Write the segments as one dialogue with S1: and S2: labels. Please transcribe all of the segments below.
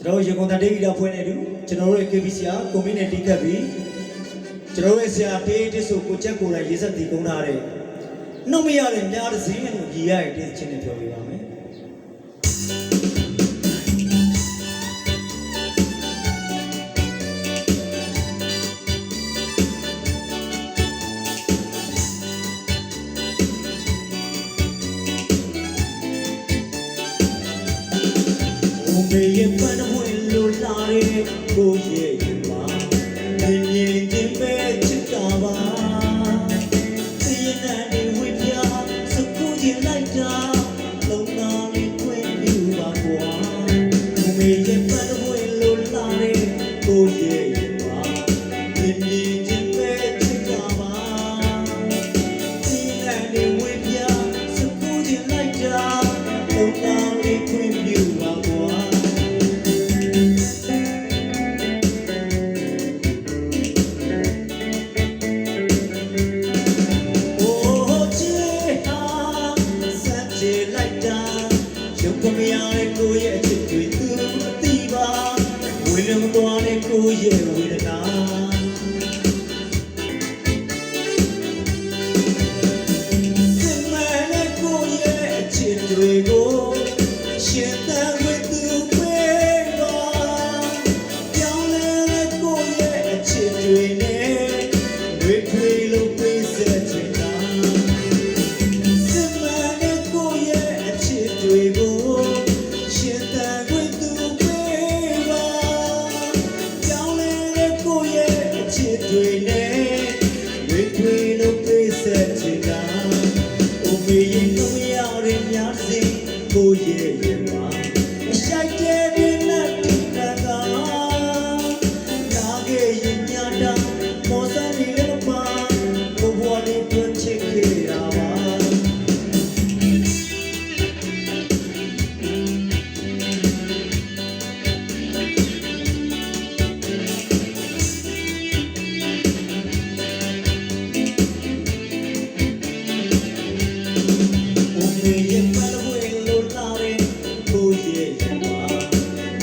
S1: ကျွန်တော်ရေကုန်တန်တေးဂီတဖွင့်နေတူကျွန်တော်တို့ရဲ့ KBC က community ကပ်ပြီးကျွန်တော်ရဲ့ဆရာတေးတစ်ဆိုကိုချက်ကိုယ်တိုင်ရေးဆက်တည်ကုန်းထားတဲ့နှုတ်မရတဲ့များတဲ့ဈေးနဲ့ညီရတဲ့တင်းချင်းနဲ့ပြောပြပါမယ်မေရဲ့ပန်းဝင်လို့လာတဲ့ကိုရဲ့ရင်မှာမြင်မြင်ချင်းပဲချစ်တာပါသိရင်နဲ့ဝိပြစကူချင်းလိုက်တာလုံးနာလေးတွင်ပြပါကွာမေရဲ့ပန်းဝင်လို့လာတဲ့ကိုရဲ့ရင်မှာမြင်မြင်ချင်းပဲချစ်တာပါသိရင်နဲ့ဝိပြစကူချင်းလိုက်တာလုံးနာလေးတွင်ပြပါကွာကိုရဲ့အချစ်တွေသူအသိပါဝေလုံသွားတဲ့ကိုရဲ့ဝေဒနာစင်မနဲ့ကိုရဲ့အချစ်တွေကိုရှင်သန်ဝေသူပဲပါပြောင်းလဲတဲ့ကိုရဲ့အချစ်တွေနဲ့ဝေခွေလို့ပေးဆက်ချင်တာစင်မနဲ့ကိုရဲ့အချစ်တွေကိုတွေနဲ့ဝေခွေလို့ပေးဆက်ချင်တာအိုမေရင်တို့ရတဲ့များစီကိုရဲ့ရင်မှာအရှိုက်တဲ့ဒီနဲ့ဒီနာကနာခဲ့ရင်ညာတာမောစရီလည်းမကိုဘွားလေးတွန်းချစ်ခဲ့တာပါ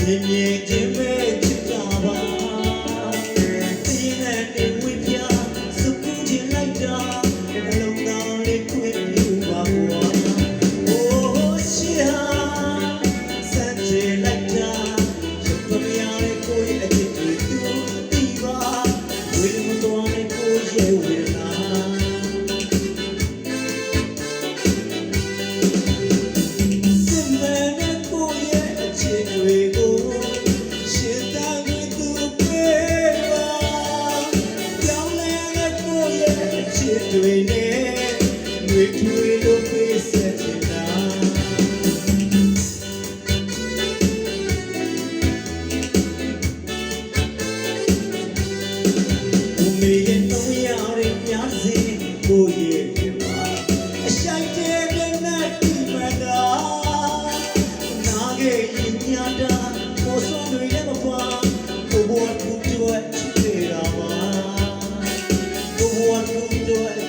S1: မြင်မြင်ချင်းပဲချစ်တာပါသိနေနေဝိပြစကူချင်းလိုက်တာအလုံးသားလေးခွင့်ပြုပါဘွာအိုးရှိဟာစမ်းချင်လိုက်တာရုပ်ပမရတဲ့ကိုရဲ့အချစ်တွေသူသိပါဝေမတော်တဲ့ကိုရဲ့ဝေဒနာစင်မနဲ့ကိုရဲ့အချစ်တွေကိုတွေနဲ့ဝေထွေလို့ပေးဆက်ချင်တာဦးမေရဲ့နှုံးရတဲ့များစီကိုရဲ့ပြပါအရှိုက်တဲ့နဲ့ဒီမတာနာခဲ့ရင်ညာတာကိုစုံတွေလည်းမပါကိုဘွားကူကျွတ်ချစ်တာပါကိုဘွားကူကျွတ်